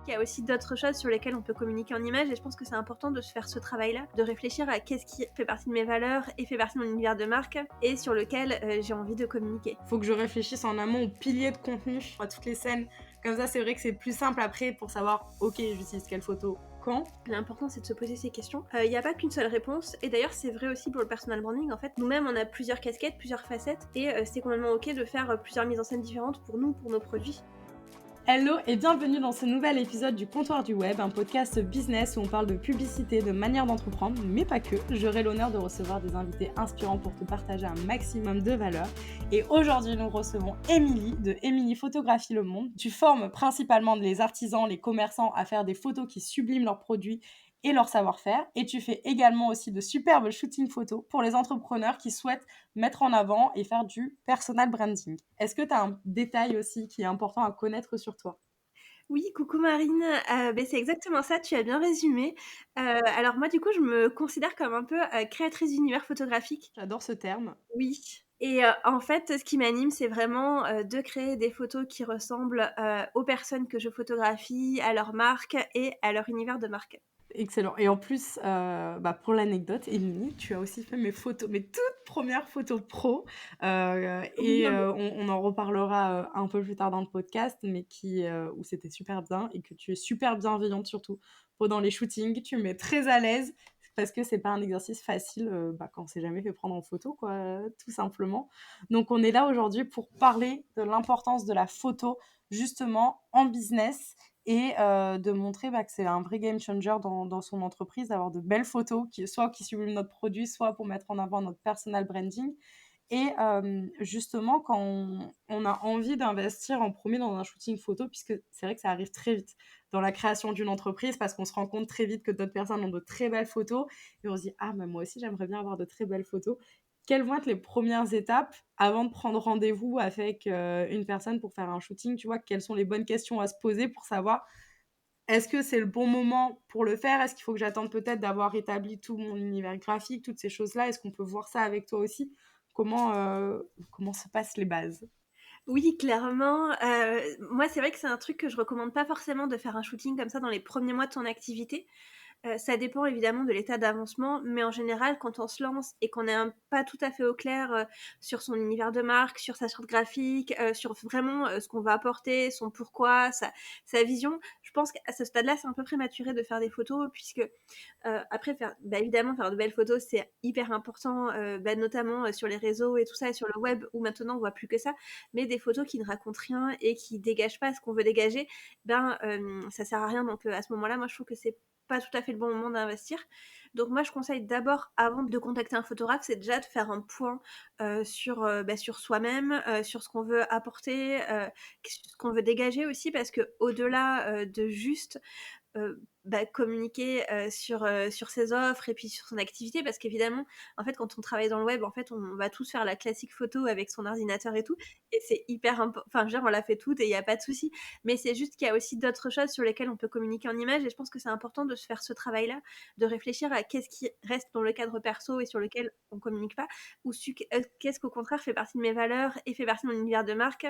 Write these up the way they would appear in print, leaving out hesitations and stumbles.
Il y a aussi d'autres choses sur lesquelles on peut communiquer en images et je pense que c'est important de se faire ce travail-là, de réfléchir à qu'est-ce qui fait partie de mes valeurs et fait partie de mon univers de marque et sur lequel j'ai envie de communiquer. Faut que je réfléchisse en amont aux piliers de contenu, à toutes les scènes. Comme ça, c'est vrai que c'est plus simple après pour savoir, ok, j'utilise quelle photo, quand. L'important, c'est de se poser ces questions. Il n'y a pas qu'une seule réponse, et d'ailleurs, c'est vrai aussi pour le personal branding. En fait, nous-mêmes, on a plusieurs casquettes, plusieurs facettes, et c'est complètement ok de faire plusieurs mises en scène différentes pour nous, pour nos produits. Hello et bienvenue dans ce nouvel épisode du Comptoir du Web, un podcast business où on parle de publicité, de manière d'entreprendre, mais pas que. J'aurai l'honneur de recevoir des invités inspirants pour te partager un maximum de valeur. Et aujourd'hui, nous recevons Émilie de Émilie Photographie Le Monde. Tu formes principalement les artisans, les commerçants à faire des photos qui subliment leurs produits et leur savoir-faire. Et tu fais également aussi de superbes shootings photos pour les entrepreneurs qui souhaitent mettre en avant et faire du personal branding. Est-ce que tu as un détail aussi qui est important à connaître sur toi? Oui, coucou Marine, c'est exactement ça, tu as bien résumé. Alors moi, du coup, je me considère comme un peu créatrice d'univers photographique. J'adore ce terme. Oui. Et en fait, ce qui m'anime, c'est vraiment de créer des photos qui ressemblent aux personnes que je photographie, à leur marque et à leur univers de marque. Excellent. Et en plus, pour l'anecdote, Émilie, tu as aussi fait mes toutes premières photos pro. Oui, non, mais On en reparlera un peu plus tard dans le podcast, mais où c'était super bien et que tu es super bienveillante surtout pendant les shootings. Tu me mets très à l'aise parce que c'est pas un exercice facile quand on s'est jamais fait prendre en photo, quoi, tout simplement. Donc, on est là aujourd'hui pour parler de l'importance de la photo, justement, en business et de montrer que c'est un vrai game changer dans son entreprise, d'avoir de belles photos qui subliment notre produit, soit pour mettre en avant notre personal branding. Et justement, quand on a envie d'investir en premier dans un shooting photo, puisque c'est vrai que ça arrive très vite dans la création d'une entreprise, parce qu'on se rend compte très vite que d'autres personnes ont de très belles photos, et on se dit « Ah, mais moi aussi, j'aimerais bien avoir de très belles photos ». Quelles vont être les premières étapes avant de prendre rendez-vous avec une personne pour faire un shooting? Tu vois, quelles sont les bonnes questions à se poser pour savoir est-ce que c'est le bon moment pour le faire? Est-ce qu'il faut que j'attende peut-être d'avoir établi tout mon univers graphique, toutes ces choses-là? Est-ce qu'on peut voir ça avec toi aussi? Comment se passent les bases? oui, clairement. Moi, c'est vrai que c'est un truc que je recommande pas forcément de faire un shooting comme ça dans les premiers mois de ton activité. Ça dépend évidemment de l'état d'avancement, mais en général, quand on se lance et qu'on est pas tout à fait au clair sur son univers de marque, sur sa charte graphique, sur vraiment ce qu'on va apporter, son pourquoi, sa vision, je pense qu'à ce stade-là, c'est un peu prématuré de faire des photos, puisque après, évidemment, faire de belles photos, c'est hyper important, notamment sur les réseaux et tout ça, et sur le web, où maintenant on voit plus que ça, mais des photos qui ne racontent rien et qui dégagent pas ce qu'on veut dégager, ça sert à rien. Donc à ce moment-là, moi, je trouve que c'est pas tout à fait le bon moment d'investir. Donc moi, je conseille d'abord, avant de contacter un photographe, c'est déjà de faire un point sur soi-même, sur ce qu'on veut apporter, ce qu'on veut dégager aussi, parce que au-delà de juste communiquer sur ses offres et puis sur son activité, parce qu'évidemment, en fait, quand on travaille dans le web, en fait, on va tous faire la classique photo avec son ordinateur et tout, et c'est hyper important. Enfin, je veux dire, on l'a fait toutes et il n'y a pas de souci, mais c'est juste qu'il y a aussi d'autres choses sur lesquelles on peut communiquer en images, et je pense que c'est important de se faire ce travail-là, de réfléchir à qu'est-ce qui reste dans le cadre perso et sur lequel on communique pas, ou qu'est-ce qu'au contraire fait partie de mes valeurs et fait partie de mon univers de marque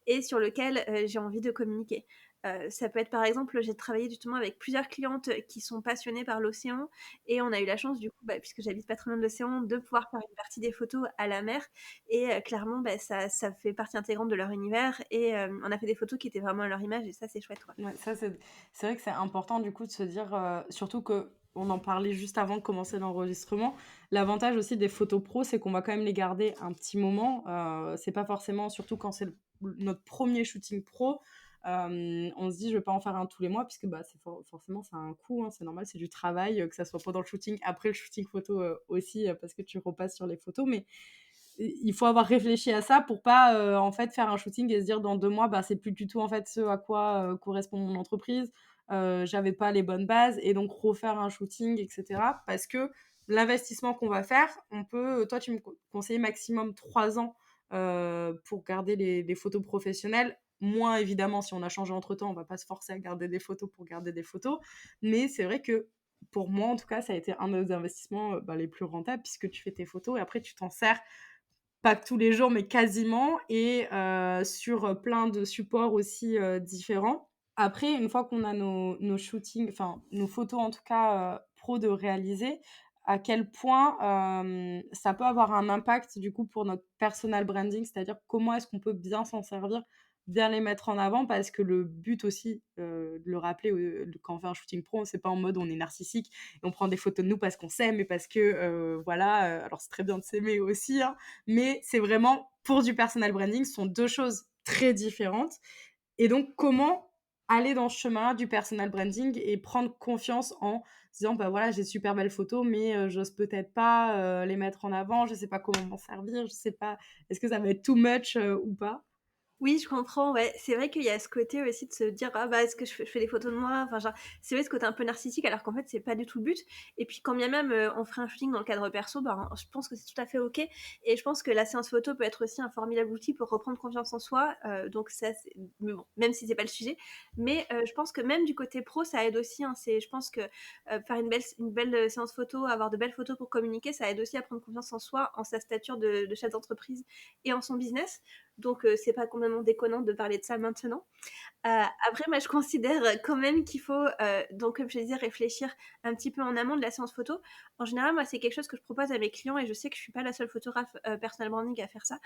et sur lequel j'ai envie de communiquer. Ça peut être par exemple, j'ai travaillé justement avec plusieurs clientes qui sont passionnées par l'océan, et on a eu la chance du coup, puisque j'habite pas très loin de l'océan, de pouvoir faire une partie des photos à la mer, et clairement ça fait partie intégrante de leur univers, et on a fait des photos qui étaient vraiment à leur image, et ça c'est chouette, quoi. Ouais, ça, c'est vrai que c'est important du coup de se dire, surtout que on en parlait juste avant de commencer l'enregistrement. L'avantage aussi des photos pro, c'est qu'on va quand même les garder un petit moment. C'est pas forcément, surtout quand c'est notre premier shooting pro, on se dit je vais pas en faire un tous les mois puisque forcément ça a un coût, hein, c'est normal, c'est du travail, que ça soit pendant le shooting, après le shooting photo aussi, parce que tu repasses sur les photos. Mais il faut avoir réfléchi à ça pour pas en fait faire un shooting et se dire dans 2 mois c'est plus du tout en fait ce à quoi correspond mon entreprise, j'avais pas les bonnes bases, et donc refaire un shooting, etc. Parce que l'investissement qu'on va faire, toi tu me conseillais maximum 3 ans pour garder les photos professionnelles. Moins évidemment, si on a changé entre temps, on va pas se forcer à garder des photos pour garder des photos, mais c'est vrai que pour moi en tout cas ça a été un des investissements les plus rentables, puisque tu fais tes photos et après tu t'en sers pas tous les jours, mais quasiment, et sur plein de supports aussi différents. Après, une fois qu'on a nos shootings, enfin nos photos en tout cas, pro de réaliser, à quel point, ça peut avoir un impact du coup pour notre personal branding? C'est-à-dire comment est-ce qu'on peut bien s'en servir, bien les mettre en avant? Parce que le but aussi, de le rappeler, quand on fait un shooting pro, c'est pas en mode on est narcissique et on prend des photos de nous parce qu'on s'aime et parce que, voilà, alors c'est très bien de s'aimer aussi, hein, mais c'est vraiment pour du personal branding. Ce sont 2 choses très différentes et donc comment aller dans ce chemin du personal branding et prendre confiance en se disant: «Bah, voilà, j'ai de super belles photos, mais j'ose peut-être pas, les mettre en avant, je sais pas comment m'en servir, je sais pas, est-ce que ça va être too much, ou pas?» Oui, je comprends, ouais. C'est vrai qu'il y a ce côté aussi de se dire: «Ah bah, est-ce que je fais des photos de moi?» Enfin, genre, c'est vrai ce côté un peu narcissique alors qu'en fait, c'est pas du tout le but et puis quand bien même, on ferait un shooting dans le cadre perso, ben, je pense que c'est tout à fait OK et je pense que la séance photo peut être aussi un formidable outil pour reprendre confiance en soi, donc ça, c'est mais bon, même si c'est pas le sujet, mais je pense que même du côté pro, ça aide aussi, hein. Je pense que, faire une belle séance photo, avoir de belles photos pour communiquer, ça aide aussi à prendre confiance en soi, en sa stature de chef d'entreprise et en son business. Donc c'est pas complètement déconnant de parler de ça maintenant. Après moi je considère quand même qu'il faut, donc comme je disais, réfléchir un petit peu en amont de la séance photo. En général, moi c'est quelque chose que je propose à mes clients et je sais que je suis pas la seule photographe, personal branding à faire ça.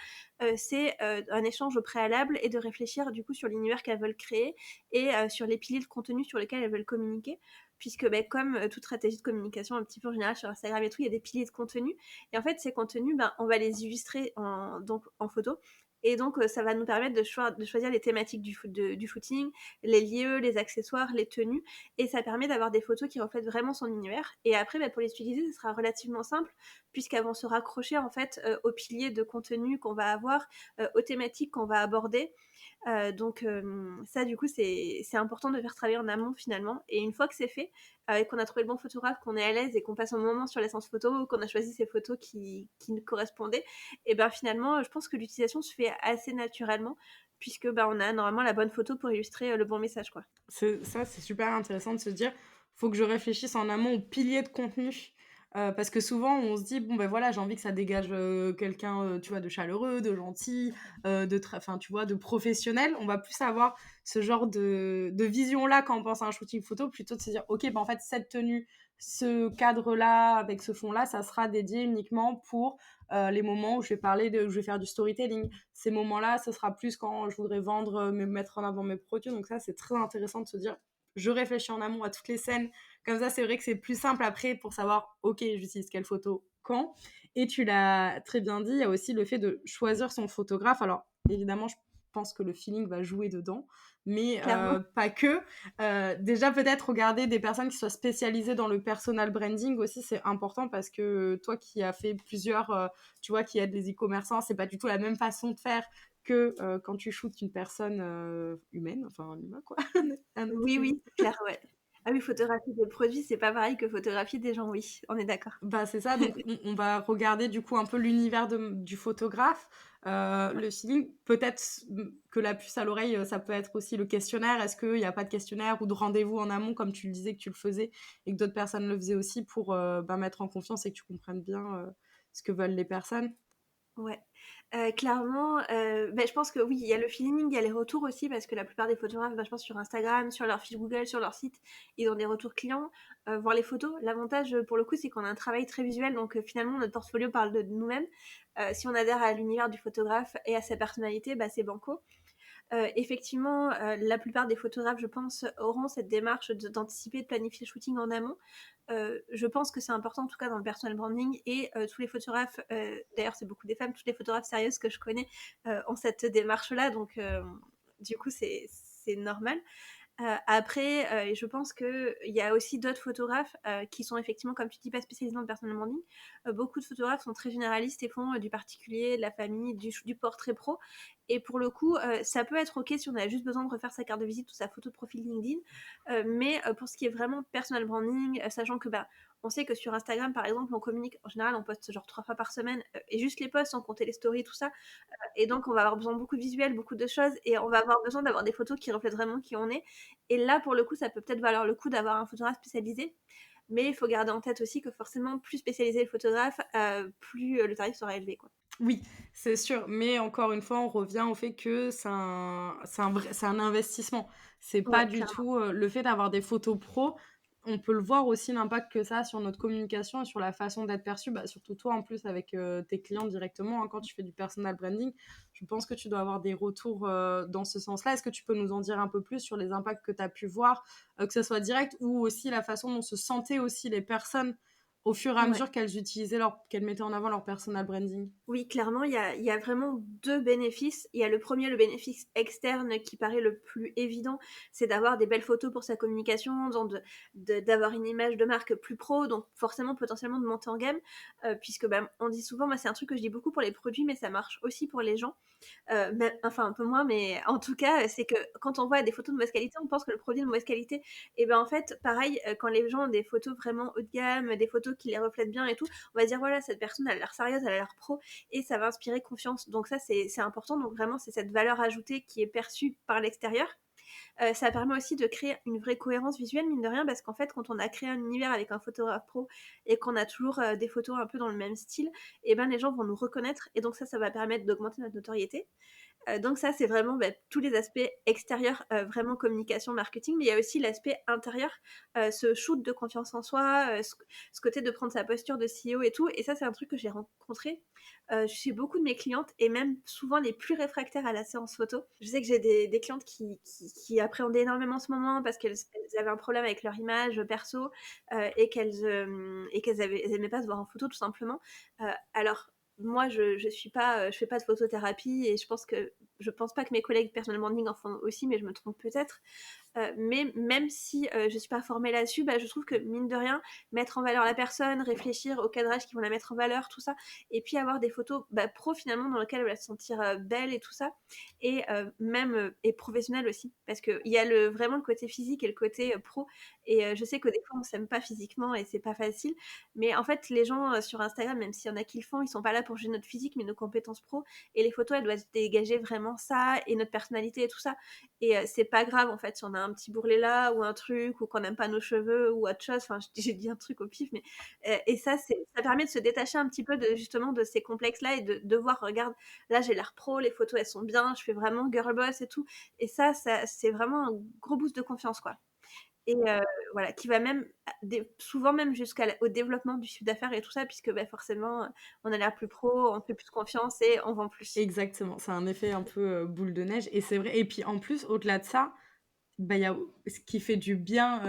C'est, un échange au préalable et de réfléchir du coup sur l'univers qu'elles veulent créer et sur les piliers de contenu sur lesquels elles veulent communiquer. Puisque, beh, comme, toute stratégie de communication un petit peu en général sur Instagram et tout, il y a des piliers de contenu et en fait ces contenus, ben, on va les illustrer en photo et donc ça va nous permettre de choisir les thématiques du shooting, les lieux, les accessoires, les tenues et ça permet d'avoir des photos qui reflètent vraiment son univers et après, bah, pour les utiliser, ce sera relativement simple puisqu'elles vont se raccrocher en fait, aux piliers de contenu qu'on va avoir, aux thématiques qu'on va aborder. Donc ça du coup c'est important de faire travailler en amont finalement et une fois que c'est fait, et qu'on a trouvé le bon photographe, qu'on est à l'aise et qu'on passe un moment sur la séance photo, qu'on a choisi ces photos qui nous correspondaient et ben finalement, je pense que l'utilisation se fait assez naturellement puisque, bah, on a normalement la bonne photo pour illustrer, le bon message, quoi. C'est super intéressant de se dire: «Faut que je réfléchisse en amont aux piliers de contenu». Parce que souvent on se dit: «Bon, ben voilà, j'ai envie que ça dégage, quelqu'un, tu vois, de chaleureux, de gentil, de très enfin, tu vois, de professionnel». On va plus avoir ce genre de vision-là quand on pense à un shooting photo, plutôt de se dire: «OK, bah, en fait, cette tenue, ce cadre-là, avec ce fond-là, ça sera dédié uniquement pour, les moments où je vais faire du storytelling. Ces moments-là, ce sera plus quand je voudrais vendre, me mettre en avant mes produits». Donc ça, c'est très intéressant de se dire: «Je réfléchis en amont à toutes les scènes». Comme ça, c'est vrai que c'est plus simple après pour savoir: «OK, j'utilise quelle photo, quand». Et tu l'as très bien dit, il y a aussi le fait de choisir son photographe. Alors évidemment, je pense que le feeling va jouer dedans, mais Clairement. pas que. Déjà peut-être regarder des personnes qui soient spécialisées dans le personal branding aussi, c'est important parce que toi qui as fait plusieurs, tu vois, qui aident les e-commerçants, c'est pas du tout la même façon de faire que, quand tu shootes une personne, humaine, enfin un humain quoi, un être Oui, humain. oui, c'est clair, ouais. Ah oui, photographier des produits, c'est pas pareil que photographier des gens, oui, on est d'accord. Bah, c'est ça, donc on va regarder du coup un peu l'univers du photographe, Ouais. le feeling. Peut-être que la puce à l'oreille, ça peut être aussi le questionnaire. Est-ce qu'il y a pas de questionnaire ou de rendez-vous en amont comme tu le disais que tu le faisais et que d'autres personnes le faisaient aussi pour, bah, mettre en confiance et que tu comprennes bien, ce que veulent les personnes? Ouais, clairement, beh, je pense que oui, il y a le feeling, il y a les retours aussi parce que la plupart des photographes, bah, je pense sur Instagram, sur leur fiche Google, sur leur site, ils ont des retours clients, voir les photos. L'avantage, pour le coup, c'est qu'on a un travail très visuel donc finalement notre portfolio parle de nous-mêmes. Si on adhère à l'univers du photographe et à sa personnalité, bah, c'est banco. Effectivement, la plupart des photographes, je pense, auront cette démarche d'anticiper, de planifier le shooting en amont. Je pense que c'est important, en tout cas dans le personal branding et tous les photographes, d'ailleurs c'est beaucoup des femmes, toutes les photographes sérieuses que je connais, ont cette démarche-là donc du coup c'est normal. Après, je pense qu'il y a aussi d'autres photographes qui sont effectivement, comme tu dis, pas spécialisés dans le personal branding. Beaucoup de photographes sont très généralistes et font du particulier, de la famille, du portrait pro. Et pour le coup, ça peut être OK si on a juste besoin de refaire sa carte de visite ou sa photo de profil LinkedIn. Mais pour ce qui est vraiment personal branding, sachant que bah, on sait que sur Instagram, par exemple, on communique, en général, on poste genre 3 fois par semaine, et juste les posts sans compter les stories, tout ça. Et donc, on va avoir besoin de beaucoup de visuels, beaucoup de choses, et on va avoir besoin d'avoir des photos qui reflètent vraiment qui on est. Et là, pour le coup, ça peut peut-être valoir le coup d'avoir un photographe spécialisé. Mais il faut garder en tête aussi que forcément, plus spécialisé le photographe, plus le tarif sera élevé, quoi. Oui, c'est sûr, mais encore une fois, on revient au fait que c'est un investissement. C'est pas Ouais, du clairement. tout, le fait d'avoir des photos pro, on peut le voir aussi l'impact que ça a sur notre communication et sur la façon d'être perçu. Bah, surtout toi, en plus, avec, tes clients directement, hein, quand tu fais du personal branding. Je pense que tu dois avoir des retours, dans ce sens-là. Est-ce que tu peux nous en dire un peu plus sur les impacts que tu as pu voir, que ce soit direct ou aussi la façon dont se sentaient aussi les personnes au fur et à Ouais. mesure qu'elles mettaient en avant leur personal branding? Oui, clairement, il y a vraiment 2 bénéfices. Il y a le premier, le bénéfice externe qui paraît le plus évident, c'est d'avoir des belles photos pour sa communication, donc d'avoir une image de marque plus pro, donc forcément, potentiellement de monter en gamme, puisque, bah, on dit souvent, moi c'est un truc que je dis beaucoup pour les produits, mais ça marche aussi pour les gens. Enfin un peu moins, mais en tout cas, c'est que quand on voit des photos de mauvaise qualité, on pense que le produit est de mauvaise qualité. Et ben en fait, pareil, quand les gens ont des photos vraiment haut de gamme, des photos qui les reflètent bien et tout, on va se dire voilà, cette personne elle a l'air sérieuse, elle a l'air pro, et ça va inspirer confiance. Donc ça c'est important. Donc vraiment c'est cette valeur ajoutée qui est perçue par l'extérieur. Ça permet aussi de créer une vraie cohérence visuelle, mine de rien, parce qu'en fait, quand on a créé un univers avec un photographe pro et qu'on a toujours des photos un peu dans le même style, et ben les gens vont nous reconnaître et donc ça va permettre d'augmenter notre notoriété. Donc ça, c'est vraiment tous les aspects extérieurs, vraiment communication, marketing, mais il y a aussi l'aspect intérieur, ce shoot de confiance en soi, ce côté de prendre sa posture de CEO et tout. Et ça, c'est un truc que j'ai rencontré chez beaucoup de mes clientes et même souvent les plus réfractaires à la séance photo. Je sais que j'ai des clientes qui appréhendaient énormément ce moment parce qu'elles avaient un problème avec leur image perso et qu'elles aimaient pas se voir en photo tout simplement. Alors moi, je suis pas, je fais pas de photothérapie et je pense pas que mes collègues personal branding en font aussi, mais je me trompe peut-être. Mais même si je suis pas formée là-dessus, bah, je trouve que mine de rien, mettre en valeur la personne, réfléchir au cadrage qui vont la mettre en valeur, tout ça, et puis avoir des photos bah, pro finalement dans lesquelles elle va se sentir belle et tout ça, et même et professionnelle aussi, parce que il y a vraiment le côté physique et le côté pro, et je sais que des fois on s'aime pas physiquement et c'est pas facile, mais en fait les gens sur Instagram, même s'il y en a qui le font, ils sont pas là pour juger notre physique, mais nos compétences pro, et les photos elles doivent dégager vraiment ça et notre personnalité et tout ça. Et c'est pas grave en fait si on a un petit bourrelet là ou un truc ou qu'on n'aime pas nos cheveux ou autre chose. Enfin, j'ai dit un truc au pif, mais et ça permet de se détacher un petit peu de justement de ces complexes là et de voir, regarde, là j'ai l'air pro, les photos elles sont bien, je fais vraiment girl boss et tout. Et ça c'est vraiment un gros boost de confiance quoi. Et voilà, qui va même souvent même jusqu'au développement du chiffre d'affaires et tout ça, puisque bah, forcément on a l'air plus pro, on fait plus confiance et on vend plus. Exactement, c'est un effet un peu, boule de neige et c'est vrai et puis en plus, au-delà de ça, bah, il y a ce qui fait du bien,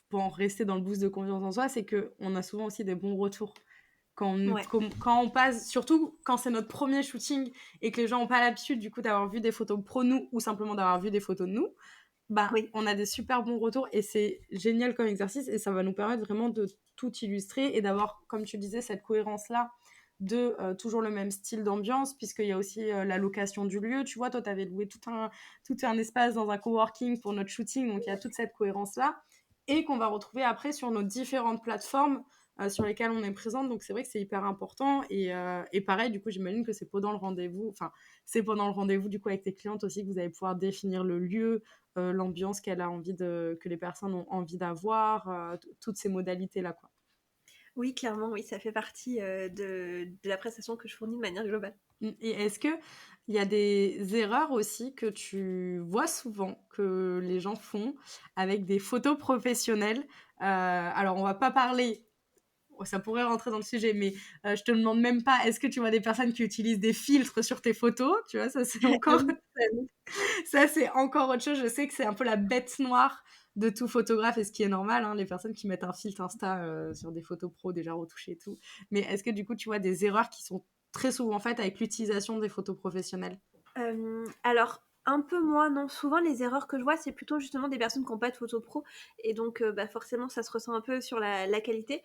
pour en rester dans le boost de confiance en soi, c'est qu'on a souvent aussi des bons retours. Ouais, Quand on passe surtout quand c'est notre premier shooting et que les gens ont pas l'habitude, du coup, d'avoir vu des photos pro nous ou simplement d'avoir vu des photos de nous, bah, oui. on a des super bons retours et c'est génial comme exercice et ça va nous permettre vraiment de tout illustrer et d'avoir, comme tu disais, cette cohérence-là de toujours le même style d'ambiance, puisqu'il y a aussi la location du lieu. Tu vois, toi, tu avais loué tout un espace dans un coworking pour notre shooting, donc il y a toute cette cohérence-là et qu'on va retrouver après sur nos différentes plateformes sur lesquelles on est présente. Donc c'est vrai que c'est hyper important et pareil, du coup, j'imagine que c'est pendant le rendez-vous, enfin, c'est pendant le rendez-vous du coup avec tes clientes aussi que vous allez pouvoir définir le lieu, l'ambiance que les personnes ont envie d'avoir, toutes ces modalités-là, quoi. Oui, clairement, oui, ça fait partie, de la prestation que je fournis de manière globale. Et est-ce que il y a des erreurs aussi que tu vois souvent que les gens font avec des photos professionnelles? Alors on va pas parler ça pourrait rentrer dans le sujet, mais je te demande même pas, est-ce que tu vois des personnes qui utilisent des filtres sur tes photos? Tu vois? Ça, c'est Ah encore oui, ça oui. ça, c'est encore autre chose. Je sais que c'est un peu la bête noire de tout photographe et ce qui est normal, hein, les personnes qui mettent un filtre Insta sur des photos pro déjà retouchées et tout. Mais est-ce que du coup, tu vois des erreurs qui sont très souvent faites avec l'utilisation des photos professionnelles? Alors un peu moins, non. Souvent les erreurs que je vois, c'est plutôt justement des personnes qui ont pas de photo pro et donc bah, forcément ça se ressent un peu sur la qualité.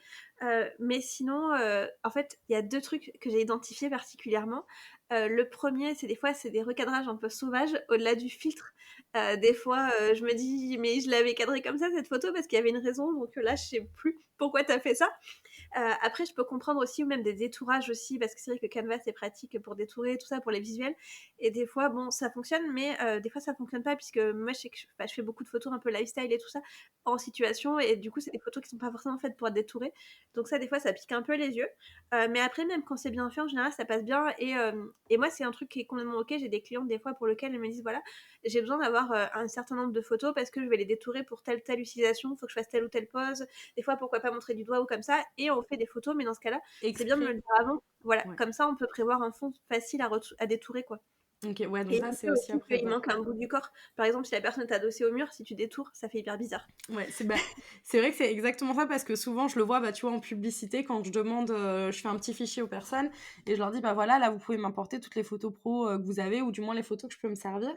Mais sinon, en fait, il y a 2 trucs que j'ai identifiés particulièrement. Le premier, c'est des fois, c'est des recadrages un peu sauvages au-delà du filtre. Des fois, je me dis: «Mais je l'avais cadrée comme ça cette photo parce qu'il y avait une raison, donc là je sais plus pourquoi tu as fait ça». Après, je peux comprendre aussi, ou même des détourages aussi, parce que c'est vrai que Canva, c'est pratique pour détourer, tout ça, pour les visuels. Et des fois, bon, ça fonctionne, mais des fois, ça fonctionne pas, puisque moi, je sais que je fais beaucoup de photos un peu lifestyle et tout ça. en situation et du coup, c'est des photos qui sont pas forcément faites pour être détourées. Donc ça, des fois, ça pique un peu les yeux. Mais après, même quand c'est bien fait, en général, ça passe bien et moi, c'est un truc qui est complètement OK. J'ai des clientes, des fois, pour lesquelles elles me disent: «Voilà, j'ai besoin d'avoir, un certain nombre de photos parce que je vais les détourer pour telle ou telle utilisation, il faut que je fasse telle ou telle pose. Des fois, pourquoi pas montrer du doigt ou comme ça?» et on fait des photos, mais dans ce cas-là, c'est bien de me le Exprès. dire avant. Voilà, Ouais. comme ça, on peut prévoir un fond facile à détourer, quoi. OK, ouais, donc Et ça, c'est éviter aussi à aussi qu'il prévoir. manque un bout du corps. Par exemple, si la personne est adossée au mur, si tu détournes, ça fait hyper bizarre. Ouais, c'est vrai que c'est exactement ça parce que souvent je le vois, bah, tu vois, en publicité quand je demande, je fais un petit fichier aux personnes et je leur dis: «Bah, voilà, là, vous pouvez m'importer toutes les photos pro, que vous avez ou du moins les photos que je peux me servir».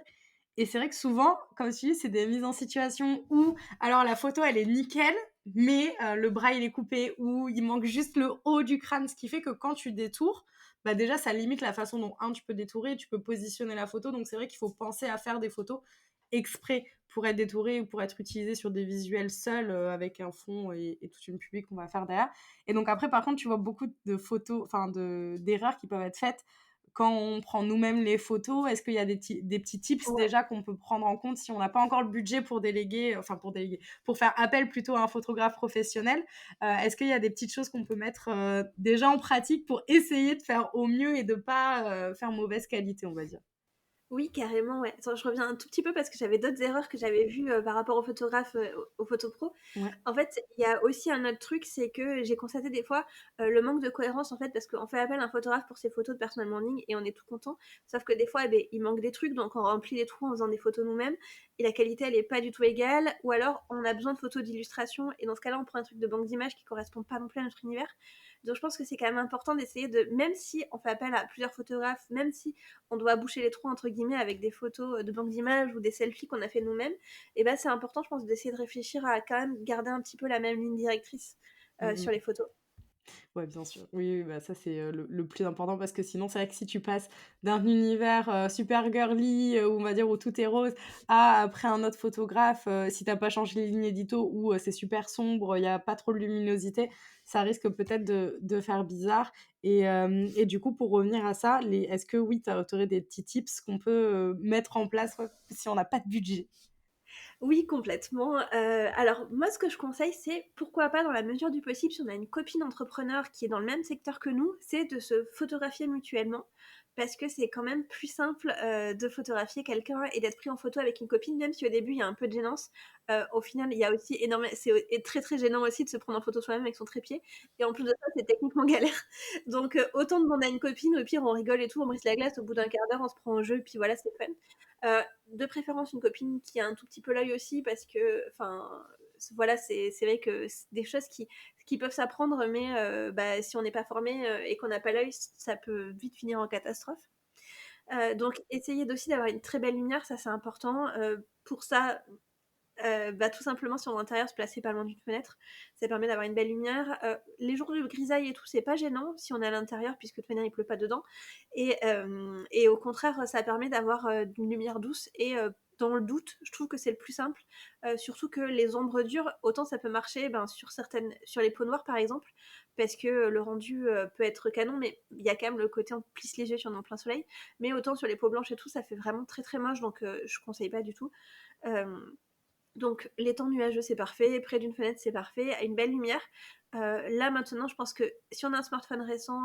Et c'est vrai que souvent, comme tu dis, c'est des mises en situation où alors la photo elle est nickel, mais le bras il est coupé ou il manque juste le haut du crâne, ce qui fait que quand tu détours, bah, déjà ça limite la façon dont tu peux détourer, tu peux positionner la photo, donc c'est vrai qu'il faut penser à faire des photos exprès pour être détourées ou pour être utilisées sur des visuels seuls, avec un fond et toute une publi qu'on va faire derrière. Et donc après par contre, tu vois beaucoup de photos enfin d'erreurs qui peuvent être faites quand on prend nous-mêmes les photos. Est-ce qu'il y a des petits tips Ouais. déjà qu'on peut prendre en compte si on n'a pas encore le budget pour déléguer, enfin pour faire appel plutôt à un photographe professionnel? Est-ce qu'il y a des petites choses qu'on peut mettre déjà en pratique pour essayer de faire au mieux et de pas faire mauvaise qualité, on va dire? Oui, carrément, ouais. Attends, je reviens un tout petit peu parce que j'avais d'autres erreurs que j'avais vues, par rapport aux photographes, aux photos pro. Ouais. En fait, il y a aussi un autre truc, c'est que j'ai constaté des fois, le manque de cohérence, en fait, parce qu'on fait appel à un photographe pour ses photos de personal branding et on est tout content. Sauf que des fois, eh beh, il manque des trucs, donc on remplit les trous en faisant des photos nous-mêmes et la qualité, elle est pas du tout égale ou alors on a besoin de photos d'illustration et dans ce cas-là, on prend un truc de banque d'images qui correspond pas non plus à notre univers. Donc je pense que c'est quand même important d'essayer de même si on fait appel à plusieurs photographes, même si on doit boucher les trous entre guillemets avec des photos de banque d'images ou des selfies qu'on a fait nous-mêmes, et ben c'est important, je pense, d'essayer de réfléchir à quand même garder un petit peu la même ligne directrice Mmh sur mh. les photos. Ouais, bien sûr. Oui, oui, bah, ça, c'est, le plus important parce que sinon, c'est vrai que si tu passes d'un univers, super girly, on va dire où tout est rose, à après un autre photographe, si tu as pas changé les lignes édito où, c'est super sombre, il y a pas trop de luminosité, ça risque peut-être de faire bizarre et du coup, pour revenir à ça, est-ce que oui, tu aurais des petits tips qu'on peut, mettre en place, ouais, si on n'a pas de budget? Oui, complètement. Alors moi, ce que je conseille, c'est pourquoi pas dans la mesure du possible, si on a une copine entrepreneur qui est dans le même secteur que nous, c'est de se photographier mutuellement. Parce que c'est quand même plus simple de photographier quelqu'un et d'être pris en photo avec une copine, même si au début il y a un peu de gênance. Au final, il y a aussi énormément, c'est très très gênant aussi de se prendre en photo soi-même avec son trépied. Et en plus de ça, c'est techniquement galère. Donc autant demander à une copine, au pire on rigole et tout, on brise la glace, au bout d'un quart d'heure on se prend au jeu, et puis voilà, c'est fun. De préférence une copine qui a un tout petit peu l'œil aussi parce que, enfin, voilà, c'est vrai que c'est des choses qui peuvent s'apprendre, mais bah, si on n'est pas formé et qu'on n'a pas l'œil, ça peut vite finir en catastrophe. Donc, essayer aussi d'avoir une très belle lumière, ça c'est important. Pour ça, bah, tout simplement sur l'intérieur, se placer pas loin d'une fenêtre, ça permet d'avoir une belle lumière. Les jours de grisaille et tout, c'est pas gênant si on est à l'intérieur puisque de toute manière il pleut pas dedans. Et au contraire, ça permet d'avoir une lumière douce et dans le doute, je trouve que c'est le plus simple. Surtout que les ombres dures, autant ça peut marcher ben, sur les peaux noires par exemple, parce que le rendu peut être canon, mais il y a quand même le côté on plisse les yeux si on est en plein soleil. Mais autant sur les peaux blanches et tout, ça fait vraiment très très moche, donc je conseille pas du tout. Euh, donc les temps nuageux, c'est parfait, près d'une fenêtre, c'est parfait, à une belle lumière. Là maintenant, je pense que si on a un smartphone récent,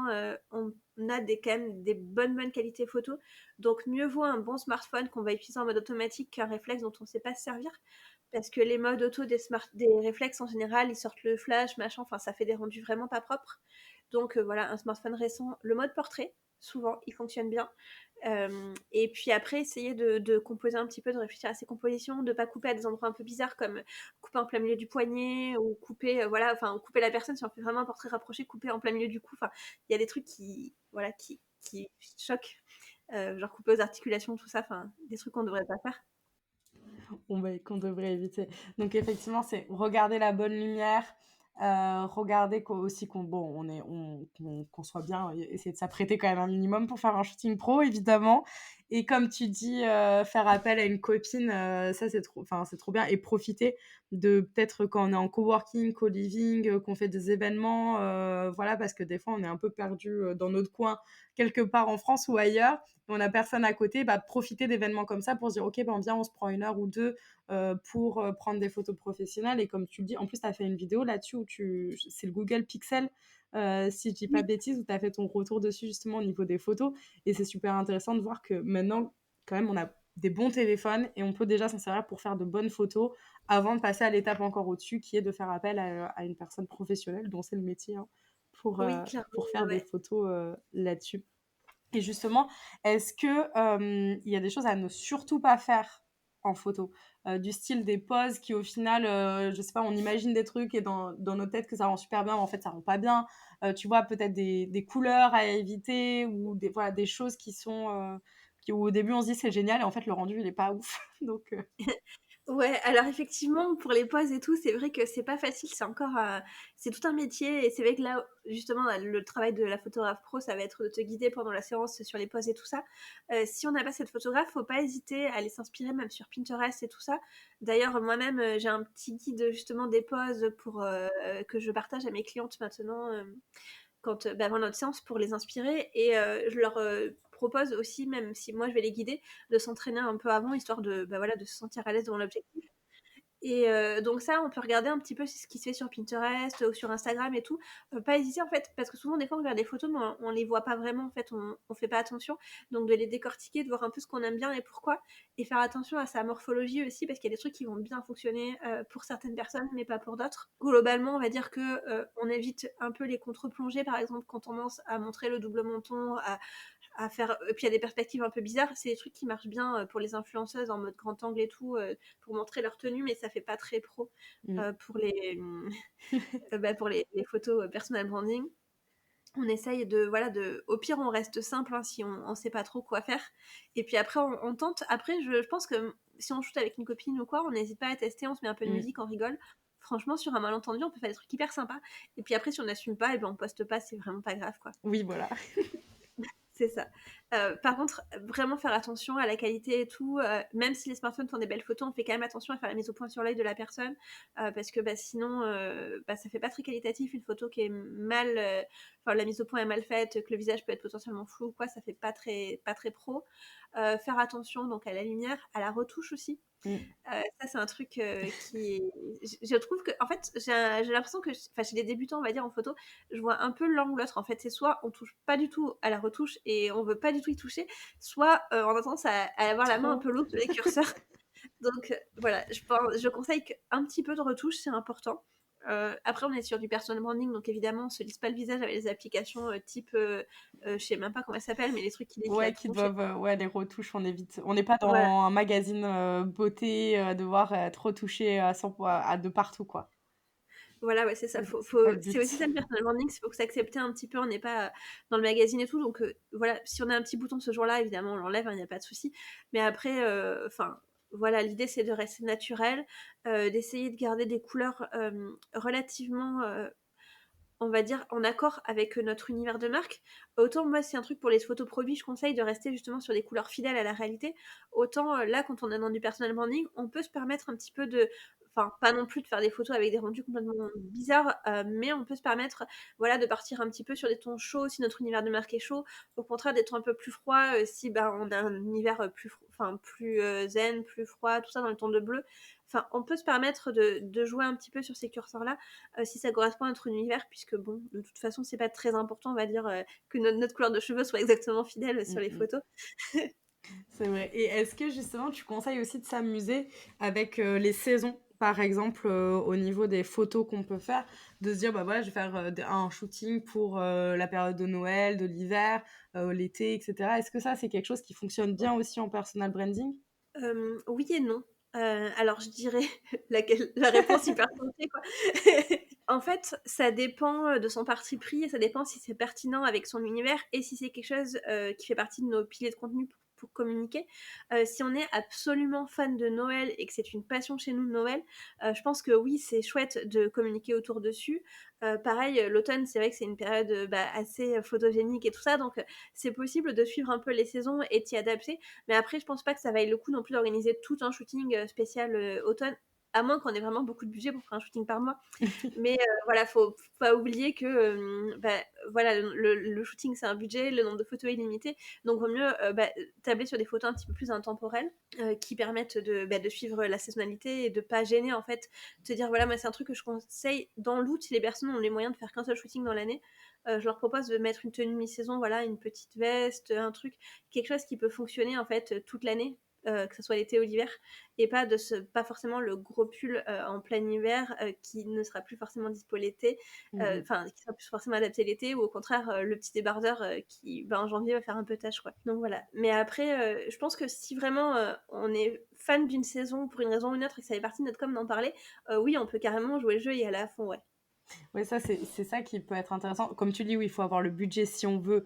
on a quand même des bonnes qualités photo. Donc mieux vaut un bon smartphone qu'on va utiliser en mode automatique qu'un réflexe dont on ne sait pas se servir. Parce que les modes auto des réflexes en général, ils sortent le flash, machin, enfin ça fait des rendus vraiment pas propres. Donc voilà, un smartphone récent, le mode portrait, souvent, il fonctionne bien. Et puis après, essayer de composer un petit peu, de réfléchir à ses compositions, de pas couper à des endroits un peu bizarres comme couper en plein milieu du poignet ou couper, voilà, enfin couper la personne si on fait vraiment un portrait rapproché, couper en plein milieu du cou. Enfin, il y a des trucs voilà, qui choquent, genre couper aux articulations, tout ça, enfin des trucs qu'on devrait pas faire. Bon, bah, qu'on devrait éviter. Donc effectivement, c'est regarder la bonne lumière, regarder aussi qu'on bon, qu'on soit bien et essayer de s'apprêter quand même un minimum pour faire un shooting pro, évidemment Et comme tu dis, faire appel à une copine, ça c'est trop bien et profiter de peut-être quand on est en coworking, co-living, qu'on fait des événements, voilà, parce que des fois on est un peu perdu dans notre coin, quelque part en France ou ailleurs, et on a personne à côté, bah, profiter d'événements comme ça pour se dire: «OK, ben viens, on se prend 1 heure ou 2 pour, prendre des photos professionnelles», et comme tu le dis, en plus tu as fait une vidéo là-dessus où c'est le Google Pixel, si je dis pas Oui, de bêtises, où tu as fait ton retour dessus justement au niveau des photos, et c'est super intéressant de voir que maintenant, quand même, on a des bons téléphones et on peut déjà s'en servir pour faire de bonnes photos avant de passer à l'étape encore au-dessus qui est de faire appel à une personne professionnelle dont c'est le métier, hein, oui, clairement, pour ouais, faire des ouais. photos là-dessus. Et justement, est-ce que il y a des choses à ne surtout pas faire en photo, du style des poses qui au final, je sais pas, on imagine des trucs et dans notre tête que ça rend super bien, mais en fait ça rend pas bien. Tu vois, peut-être des couleurs à éviter ou des voilà, des choses qui sont, qui où au début on se dit: «C'est génial» et en fait le rendu il est pas ouf. Donc Ouais, alors effectivement, pour les poses et tout, c'est vrai que c'est pas facile, c'est encore, c'est tout un métier et c'est vrai que là, justement, le travail de la photographe pro, ça va être de te guider pendant la séance sur les poses et tout ça. Si on n'a pas cette photographe, faut pas hésiter à aller s'inspirer même sur Pinterest et tout ça. D'ailleurs, moi-même, j'ai un petit guide justement des poses pour, que je partage à mes clientes maintenant, quand, bah, avant notre séance pour les inspirer et je leur propose aussi, même si moi je vais les guider, de s'entraîner un peu avant, histoire de, bah, voilà, de se sentir à l'aise devant l'objectif. Et donc ça, on peut regarder un petit peu ce qui se fait sur Pinterest ou sur Instagram et tout. Pas hésiter en fait, parce que souvent des fois on regarde des photos mais on les voit pas vraiment en fait, on fait pas attention. Donc de les décortiquer, de voir un peu ce qu'on aime bien et pourquoi, et faire attention à sa morphologie aussi, parce qu'il y a des trucs qui vont bien fonctionner pour certaines personnes mais pas pour d'autres. Globalement, on va dire que on évite un peu les contre-plongées par exemple, quand on tendance à montrer le double menton, à faire. Et puis il y a des perspectives un peu bizarres. C'est des trucs qui marchent bien pour les influenceuses en mode grand angle et tout, pour montrer leur tenue, mais ça fait pas très pro mmh. pour les, bah, pour les photos personal branding. On essaye de, voilà, au pire, on reste simple hein, si on sait pas trop quoi faire. Et puis après, on tente. Après, je pense que si on shoot avec une copine ou quoi, on n'hésite pas à tester, on se met un peu de Mmh. musique, on rigole. Franchement, sur un malentendu, on peut faire des trucs hyper sympas. Et puis après, si on n'assume pas, et ben on poste pas, c'est vraiment pas grave, quoi. Oui, voilà. C'est ça. Par contre, vraiment faire attention à la qualité et tout, même si les smartphones font des belles photos, on fait quand même attention à faire la mise au point sur l'œil de la personne, parce que, bah, sinon, bah, ça fait pas très qualitatif une photo qui est mal, enfin la mise au point est mal faite, que le visage peut être potentiellement flou ou quoi, ça fait pas très pro. Faire attention donc à la lumière, à la retouche aussi. Mmh. Ça, c'est un truc qui je trouve que, en fait, j'ai l'impression que, enfin, chez les débutants, on va dire, en photo, je vois un peu l'un ou l'autre. En fait, c'est soit on touche pas du tout à la retouche et on veut pas du tout y toucher, soit on a tendance à avoir la main un Trop. peu lourde sur les curseurs. Donc voilà, je conseille qu'un petit peu de retouche, c'est important. Après, on est sur du personal branding, donc évidemment, on se lisse pas le visage avec les applications type, je sais même pas comment elles s'appellent, mais les trucs qui lisent la Ouais, qui tronche. doivent, ouais, les retouches, on évite. On n'est pas Voilà. dans un magazine, beauté, devoir être retouché à 100 à de partout, quoi. Voilà, ouais, c'est ça. C'est pas le C'est aussi but. ça le personal branding, c'est faut s'accepter un petit peu. On n'est pas dans le magazine et tout, donc voilà. Si on a un petit bouton ce jour-là, évidemment, on l'enlève, il n'y a pas de souci. Mais après, enfin, voilà, l'idée c'est de rester naturel, d'essayer de garder des couleurs relativement on va dire, en accord avec notre univers de marque. Autant moi, c'est un truc pour les photos produits, je conseille de rester justement sur des couleurs fidèles à la réalité. Autant là, quand on est dans du personal branding, on peut se permettre un petit peu de, enfin, pas non plus de faire des photos avec des rendus complètement bizarres, mais on peut se permettre, voilà, de partir un petit peu sur des tons chauds si notre univers de marque est chaud. Au contraire, des tons un peu plus froids si ben on a un univers enfin plus zen, plus froid, tout ça dans le ton de bleu. Enfin, on peut se permettre de jouer un petit peu sur ces curseurs-là si ça correspond à notre univers, puisque bon, de toute façon, c'est pas très important, on va dire, que notre couleur de cheveux soit exactement fidèle sur Mmh les mh. photos. C'est vrai, et est-ce que justement tu conseilles aussi de s'amuser avec, les saisons? Par exemple, au niveau des photos qu'on peut faire, de se dire: «Bah, voilà, je vais faire, un shooting pour, la période de Noël, de l'hiver, l'été» et cetera. Est-ce que ça, c'est quelque chose qui fonctionne bien aussi en personal branding? Oui et non. Alors je dirais la réponse hyper tranchée, quoi. En fait, ça dépend, de son parti pris et ça dépend si c'est pertinent avec son univers et si c'est quelque chose, qui fait partie de nos piliers de contenu pour communiquer. Si on est absolument fan de Noël et que c'est une passion chez nous, Noël, je pense que oui, c'est chouette de communiquer autour dessus. Pareil, l'automne, c'est vrai que c'est une période, assez, photogénique et tout ça, donc c'est possible de suivre un peu les saisons et d'y adapter. Mais après, je pense pas que ça vaille le coup non plus d'organiser tout un shooting, spécial, automne, à moins qu'on ait vraiment beaucoup de budget pour faire un shooting par mois. Mais voilà, faut pas oublier que voilà, le shooting c'est un budget, le nombre de photos est limité, donc vaut mieux tabler sur des photos un petit peu plus intemporelles qui permettent de suivre la saisonnalité et de pas gêner en fait, te dire voilà, moi c'est un truc que je conseille dans l'août si les personnes ont les moyens de faire qu'un seul shooting dans l'année. Je leur propose de mettre une tenue mi-saison, voilà, une petite veste, un truc, quelque chose qui peut fonctionner en fait toute l'année, que ce soit l'été ou l'hiver, et pas forcément le gros pull en plein hiver qui ne sera plus forcément dispo l'été, Mmh. enfin qui sera plus forcément adapté l'été, ou au contraire le petit débardeur qui en janvier va faire un peu tâche quoi. Donc voilà. Mais après, je pense que si vraiment on est fan d'une saison pour une raison ou une autre et que ça fait partie de notre com d'en parler, oui on peut carrément jouer le jeu et y aller à fond, ouais. Oui, ça, c'est ça qui peut être intéressant. Comme tu dis, oui, il faut avoir le budget si on veut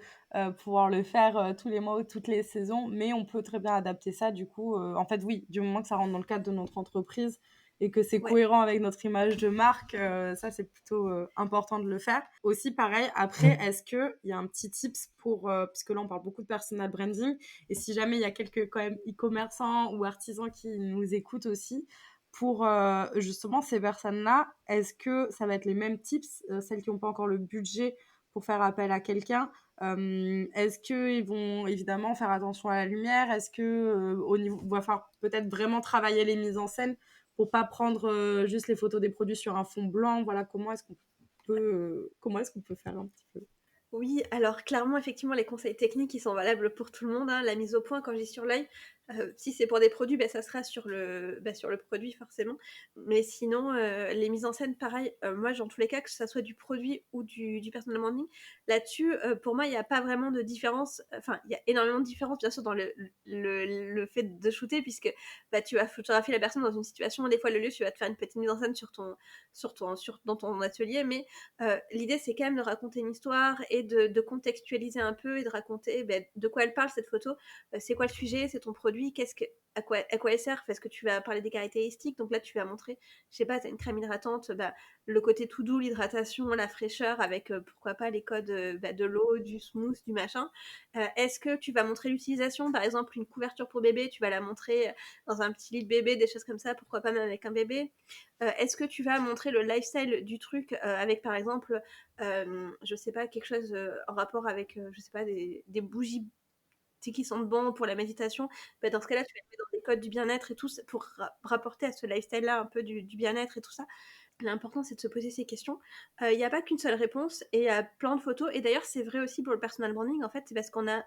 pouvoir le faire tous les mois ou toutes les saisons, mais on peut très bien adapter ça. Du coup, en fait, oui, du moment que ça rentre dans le cadre de notre entreprise et que c'est Ouais. cohérent avec notre image de marque, ça, c'est plutôt important de le faire. Aussi, pareil, après, est-ce qu'il y a un petit tips pour, puisque là, on parle beaucoup de personal branding, et si jamais il y a quelques quand même e-commerçants ou artisans qui nous écoutent aussi, pour justement ces personnes-là, est-ce que ça va être les mêmes tips, celles qui n'ont pas encore le budget pour faire appel à quelqu'un? Est-ce qu'ils vont évidemment faire attention à la lumière? Est-ce que au niveau, il va falloir peut-être vraiment travailler les mises en scène pour pas prendre juste les photos des produits sur un fond blanc? Voilà, comment est-ce qu'on peut faire un petit peu? Oui, alors clairement, effectivement, les conseils techniques, ils sont valables pour tout le monde, hein. La mise au point, quand je dis sur l'œil, si c'est pour des produits, ça sera sur le produit forcément. Mais sinon, les mises en scène, pareil, moi, dans tous les cas, que ça soit du produit ou du personal branding, là-dessus, pour moi, il y a pas vraiment de différence. Enfin, il y a énormément de différence, bien sûr, dans le fait de shooter, puisque, tu vas photographier la personne dans une situation, des fois, le lieu, tu vas te faire une petite mise en scène dans ton atelier, mais l'idée, c'est quand même de raconter une histoire et de contextualiser un peu et de raconter de quoi elle parle cette photo, c'est quoi le sujet, c'est ton produit, à quoi elle sert, parce que tu vas parler des caractéristiques. Donc là, tu vas montrer, je sais pas, tu as une crème hydratante, le côté tout doux, l'hydratation, la fraîcheur, avec pourquoi pas les codes de l'eau, du smooth, du machin. Est-ce que tu vas montrer l'utilisation, par exemple une couverture pour bébé, tu vas la montrer dans un petit lit de bébé, des choses comme ça, pourquoi pas même avec un bébé. Est-ce que tu vas montrer le lifestyle du truc avec par exemple, je sais pas, quelque chose en rapport avec, je sais pas, des bougies qui sentent bon pour la méditation. Dans ce cas-là, tu vas être dans des codes du bien-être et tout, pour rapporter à ce lifestyle-là un peu du bien-être et tout ça. L'important, c'est de se poser ces questions. Il n'y a pas qu'une seule réponse et il y a plein de photos. Et d'ailleurs, c'est vrai aussi pour le personal branding, en fait, c'est parce qu'on a,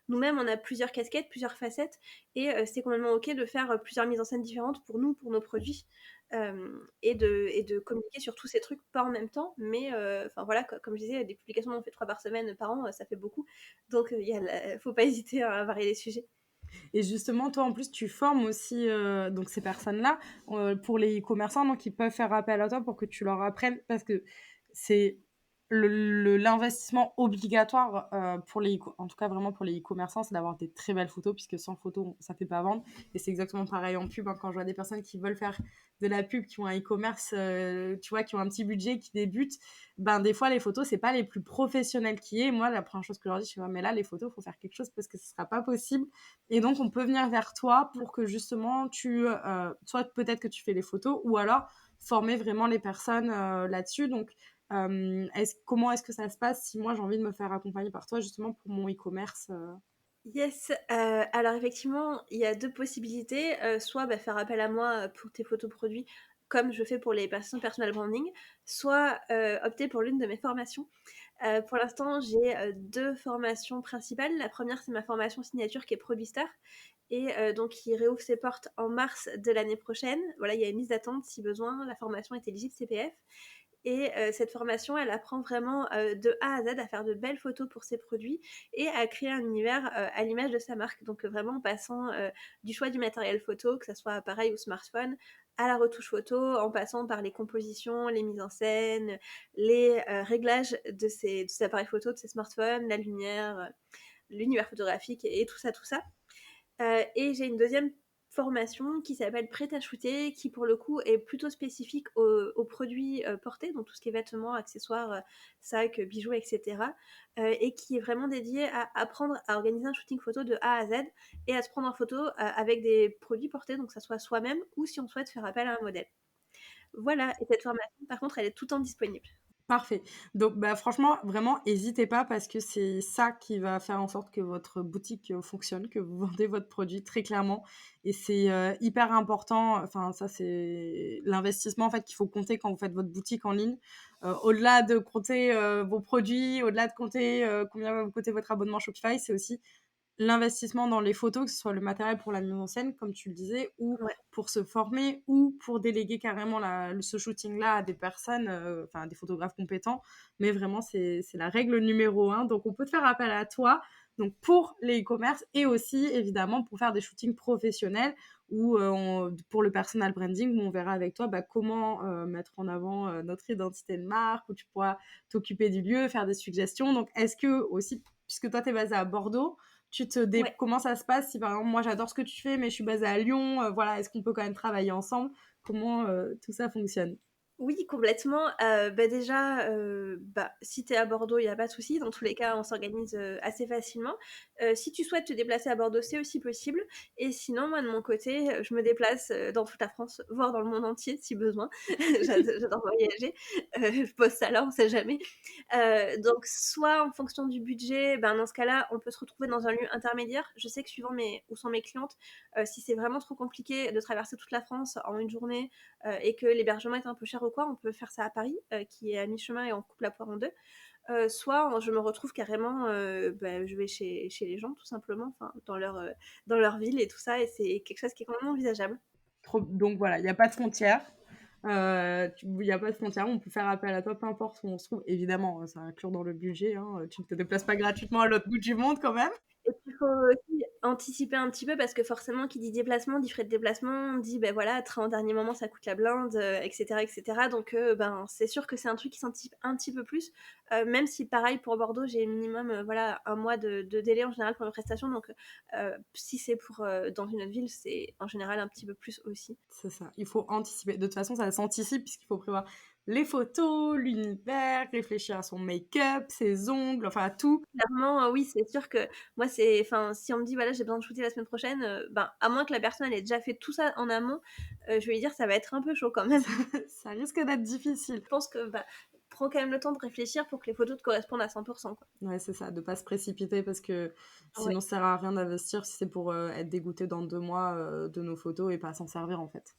nous-mêmes, on a plusieurs casquettes, plusieurs facettes, et c'est complètement OK de faire plusieurs mises en scène différentes pour nous, pour nos produits, et de communiquer sur tous ces trucs, pas en même temps, mais enfin voilà, comme je disais, des publications, on en fait 3 par semaine, par an, ça fait beaucoup. Donc, faut pas hésiter à varier les sujets. Et justement, toi, en plus, tu formes aussi donc ces personnes-là pour les e-commerçants, donc ils peuvent faire appel à toi pour que tu leur apprennes, parce que c'est l'investissement obligatoire pour en tout cas vraiment pour les e-commerçants, c'est d'avoir des très belles photos, puisque sans photos, ça fait pas vendre. Et c'est exactement pareil en pub, hein, quand je vois des personnes qui veulent faire de la pub, qui ont un e-commerce, tu vois, qui ont un petit budget, qui débutent, ben des fois les photos c'est pas les plus professionnelles qui est. Moi, la première chose que je leur dis, je suis mais là les photos, faut faire quelque chose, parce que ce sera pas possible. Et donc, on peut venir vers toi pour que justement soit peut-être que tu fais les photos, ou alors former vraiment les personnes là-dessus. Donc, comment est-ce que ça se passe si moi j'ai envie de me faire accompagner par toi justement pour mon e-commerce Yes, alors effectivement, il y a 2 possibilités, soit, faire appel à moi, pour tes photos produits, comme je fais pour les personnes personal branding, soit, opter pour l'une de mes formations. Pour l'instant, j'ai 2 formations principales. La première, c'est ma formation signature qui est Produit Star, et donc qui réouvre ses portes en mars de l'année prochaine. Voilà, il y a une liste d'attente si besoin. La formation est éligible CPF. Et cette formation, elle apprend vraiment de A à Z à faire de belles photos pour ses produits et à créer un univers à l'image de sa marque. Donc vraiment en passant du choix du matériel photo, que ce soit appareil ou smartphone, à la retouche photo, en passant par les compositions, les mises en scène, les réglages de ces appareils photo, de ces smartphones, la lumière, l'univers photographique et tout ça, tout ça. Et j'ai une deuxième formation qui s'appelle Prêt à shooter, qui pour le coup est plutôt spécifique aux produits, portés, donc tout ce qui est vêtements, accessoires, sacs, bijoux et cetera, et qui est vraiment dédiée à apprendre à organiser un shooting photo de A à Z et à se prendre en photo, avec des produits portés, donc que ça soit soi-même ou si on souhaite faire appel à un modèle. Voilà, et cette formation par contre elle est tout le temps disponible. Parfait. Donc, bah, franchement, vraiment, hésitez pas parce que c'est ça qui va faire en sorte que votre boutique, fonctionne, que vous vendez votre produit très clairement et c'est, hyper important. Enfin, ça, c'est l'investissement, en fait, qu'il faut compter quand vous faites votre boutique en ligne. Au-delà de compter, vos produits, au-delà de compter, combien va vous coûter votre abonnement Shopify, c'est aussi l'investissement dans les photos, que ce soit le matériel pour la mise en scène, comme tu le disais, ou Ouais. pour se former, ou pour déléguer carrément ce shooting-là à des personnes, enfin, à des photographes compétents. Mais vraiment, c'est la règle numéro un. Donc, on peut te faire appel à toi, donc pour les e-commerce et aussi, évidemment, pour faire des shootings professionnels ou pour le personal branding, où on verra avec toi comment mettre en avant notre identité de marque, où tu pourras t'occuper du lieu, faire des suggestions. Donc, est-ce que aussi, puisque toi, tu es basée à Bordeaux, Ouais. comment ça se passe si par exemple moi j'adore ce que tu fais mais je suis basée à Lyon, voilà, est-ce qu'on peut quand même travailler ensemble? Comment tout ça fonctionne? Oui, complètement. Déjà, si tu es à Bordeaux, il y a pas de souci. Dans tous les cas, on s'organise, assez facilement. Si tu souhaites te déplacer à Bordeaux, c'est aussi possible et sinon, moi, de mon côté, je me déplace, dans toute la France, voire dans le monde entier si besoin. J'adore voyager. Je pose ça là, on sait jamais. Donc soit en fonction du budget, dans ce cas-là, on peut se retrouver dans un lieu intermédiaire. Je sais que suivant où sont mes clientes, si c'est vraiment trop compliqué de traverser toute la France en une journée, et que l'hébergement est un peu cher ou quoi, on peut faire ça à Paris, qui est à mi-chemin et on coupe la poire en deux. Soit je me retrouve carrément, je vais chez les gens tout simplement, enfin dans leur ville et tout ça, et c'est quelque chose qui est complètement envisageable. Donc voilà, il n'y a pas de frontières. Il n'y a pas de frontières, on peut faire appel à toi, peu importe où on se trouve. Évidemment, ça inclure dans le budget, hein, tu ne te déplaces pas gratuitement à l'autre bout du monde quand même. Et puis il faut aussi anticiper un petit peu parce que forcément qui dit déplacement dit frais de déplacement, dit voilà, train au dernier moment ça coûte la blinde, et cetera et cetera. Donc c'est sûr que c'est un truc qui s'anticipe un petit peu plus, même si pareil pour Bordeaux, j'ai minimum, voilà, 1 mois de délai en général pour mes prestations. Donc si c'est pour, dans une autre ville, c'est en général un petit peu plus aussi. C'est ça, il faut anticiper. De toute façon, ça s'anticipe puisqu'il faut prévoir les photos, l'univers, réfléchir à son make-up, ses ongles, enfin à tout. Clairement, oui, c'est sûr que moi, si on me dit: «Voilà, j'ai besoin de shooter la semaine prochaine», à moins que la personne elle ait déjà fait tout ça en amont, je vais lui dire: «Ça va être un peu chaud quand même». Ça risque d'être difficile. Je pense que, prends quand même le temps de réfléchir pour que les photos te correspondent à 100 quoi. Ouais, c'est ça, de pas se précipiter parce que Ouais. sinon ça sert à rien d'investir si c'est pour être dégoûté dans 2 mois de nos photos et pas s'en servir en fait.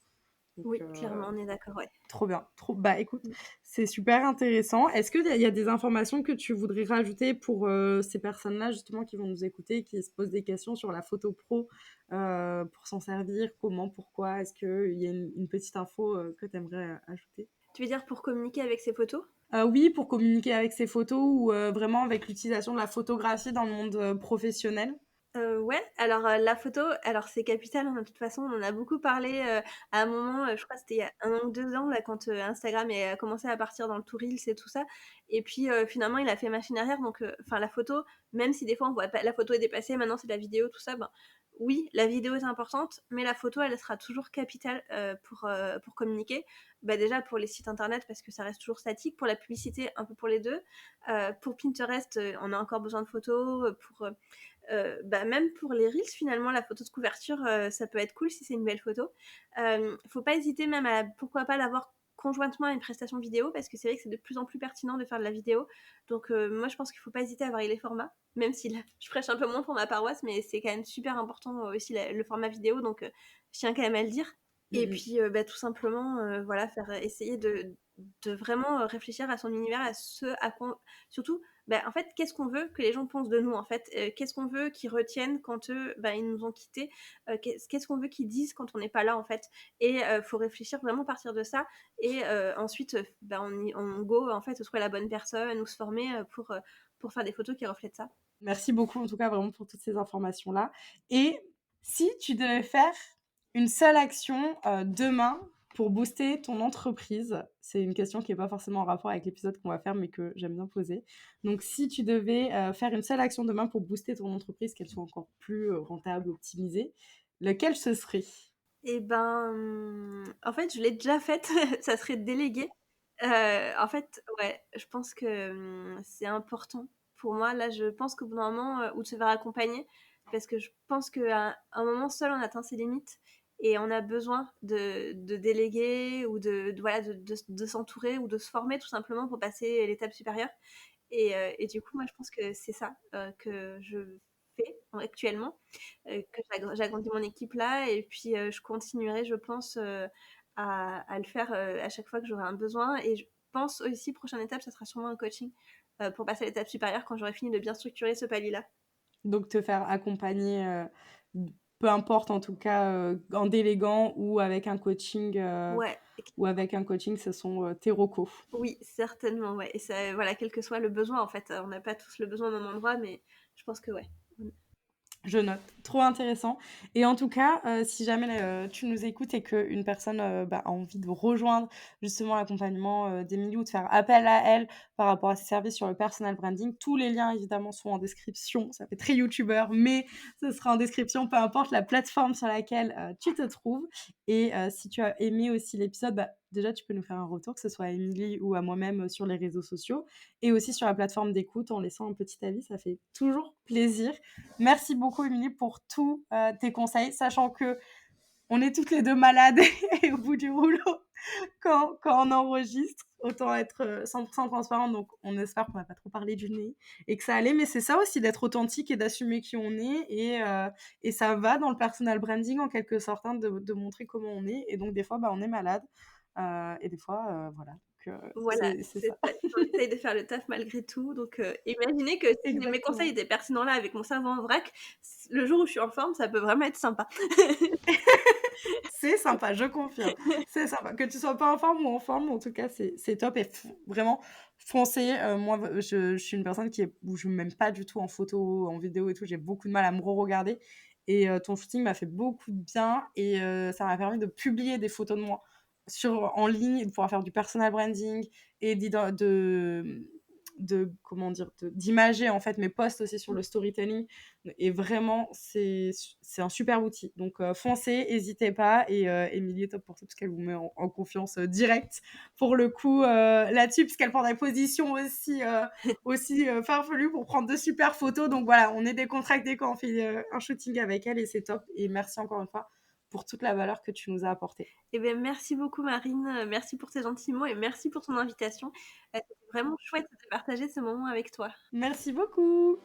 Donc, Oui, clairement, on est d'accord, ouais. trop bien. Trop... Bah écoute, Mmh. c'est super intéressant. Est-ce qu'il y a des informations que tu voudrais rajouter pour ces personnes-là justement qui vont nous écouter, qui se posent des questions sur la photo pro, pour s'en servir, comment, pourquoi? Est-ce qu'il y a une petite info que tu aimerais ajouter? Tu veux dire pour communiquer avec ces photos? Oui, pour communiquer avec ses photos ou vraiment avec l'utilisation de la photographie dans le monde professionnel. Ouais, alors, la photo, alors c'est capital, hein, de toute façon, on en a beaucoup parlé, à un moment, je crois que c'était il y a 1 an ou 2 ans là quand, Instagram a commencé à partir dans le tout reels et tout ça, et puis, finalement il a fait machine arrière. Donc enfin la photo, même si des fois on voit pas la photo est dépassée, maintenant c'est de la vidéo tout ça, oui, la vidéo est importante, mais la photo elle sera toujours capitale, pour communiquer. Déjà pour les sites internet parce que ça reste toujours statique, pour la publicité un peu pour les 2, pour Pinterest, on a encore besoin de photos, même pour les reels finalement, la photo de couverture, ça peut être cool si c'est une belle photo. Faut pas hésiter même à pourquoi pas l'avoir conjointement à une prestation vidéo, parce que c'est vrai que c'est de plus en plus pertinent de faire de la vidéo. Donc moi je pense qu'il faut pas hésiter à varier les formats, même si là je prêche un peu moins pour ma paroisse, mais c'est quand même super important, aussi le format vidéo, donc je tiens quand même à le dire. Et Mm, puis tout simplement, voilà, faire essayer de vraiment réfléchir à son univers, à ce à quoi surtout, en fait, qu'est-ce qu'on veut que les gens pensent de nous, en fait? Qu'est-ce qu'on veut qu'ils retiennent quand eux, ils nous ont quittés? Qu'est-ce qu'on veut qu'ils disent quand on n'est pas là, en fait? Et faut réfléchir vraiment à partir de ça, et ensuite, on go, en fait, trouver la bonne personne ou se former, pour faire des photos qui reflètent ça. Merci beaucoup en tout cas vraiment pour toutes ces informations-là. Et si tu devais faire une seule action demain pour booster ton entreprise, c'est une question qui est pas forcément en rapport avec l'épisode qu'on va faire, mais que j'aime bien poser. Donc, si tu devais faire une seule action demain pour booster ton entreprise, qu'elle soit encore plus rentable, optimisée, lequel ce serait? Et ben, en fait, je l'ai déjà faite, ça serait de déléguer. En fait, ouais, je pense que, c'est important pour moi. Là, je pense qu'au bout d'un moment, ou de se faire accompagner, parce que je pense qu'à un moment, seul, on atteint ses limites et on a besoin de déléguer ou voilà, de s'entourer ou de se former tout simplement pour passer l'étape supérieure. Et du coup, moi, je pense que c'est ça que je fais actuellement, que j'agrandis mon équipe là, et puis je continuerai, je pense, à le faire à chaque fois que j'aurai un besoin. Et je pense aussi, prochaine étape, ça sera sûrement un coaching pour passer à l'étape supérieure quand j'aurai fini de bien structurer ce palier-là. Donc, te faire accompagner, peu importe en tout cas, en déléguant Ouais, ou avec un coaching, ce sont tes recos. oui, certainement, ouais. Et ça, voilà, quel que soit le besoin, en fait, on n'a pas tous le besoin au même endroit, mais je pense que ouais. Je note. Trop intéressant. Et en tout cas, si jamais, tu nous écoutes et qu'une personne, a envie de rejoindre justement l'accompagnement, d'Émilie ou de faire appel à elle par rapport à ses services sur le personal branding, tous les liens évidemment sont en description. Ça fait très youtubeur, mais ce sera en description, peu importe la plateforme sur laquelle, tu te trouves. Et si tu as aimé aussi l'épisode, déjà tu peux nous faire un retour, que ce soit à Émilie ou à moi-même, sur les réseaux sociaux et aussi sur la plateforme d'écoute en laissant un petit avis, ça fait toujours plaisir. Merci beaucoup, Émilie, pour tous tes conseils, sachant que on est toutes les deux malades et au bout du rouleau quand on enregistre. Autant être 100% transparente, donc on espère qu'on va pas trop parler du nez et que ça allait. Mais c'est ça aussi, d'être authentique et d'assumer qui on est. Et ça va dans le personal branding en quelque sorte, hein, de montrer comment on est. Et donc des fois, on est malade. Et des fois, voilà. Voilà, C'est c'est ça. ça. On essaye de faire le taf malgré tout. Donc, imaginez que si mes conseils Exactement. étaient pertinents là, avec mon cerveau en vrac, le jour où je suis en forme, ça peut vraiment être sympa. C'est sympa, je confirme. C'est sympa. Que tu sois pas en forme ou en forme, en tout cas, c'est top. Et vraiment, foncez. Moi, je suis une personne où je m'aime pas du tout en photo, en vidéo et tout. J'ai beaucoup de mal à me re-regarder. Et ton shooting m'a fait beaucoup de bien. Et ça m'a permis de publier des photos de moi en ligne, et de pouvoir faire du personal branding et comment dire, d'imager en fait mes posts aussi sur le storytelling. Et vraiment, c'est un super outil. Donc, foncez, n'hésitez pas. Et Émilie est top pour ça, parce qu'elle vous met en confiance directe pour le coup là-dessus, puisqu'elle prend des positions aussi farfelues pour prendre de super photos. Donc voilà, on est décontractés quand on fait un shooting avec elle, et c'est top. Et merci encore une fois pour toute la valeur que tu nous as apportée. Eh bien, merci beaucoup, Marine. Merci pour tes gentils mots et merci pour ton invitation. C'était vraiment chouette de partager ce moment avec toi. Merci beaucoup.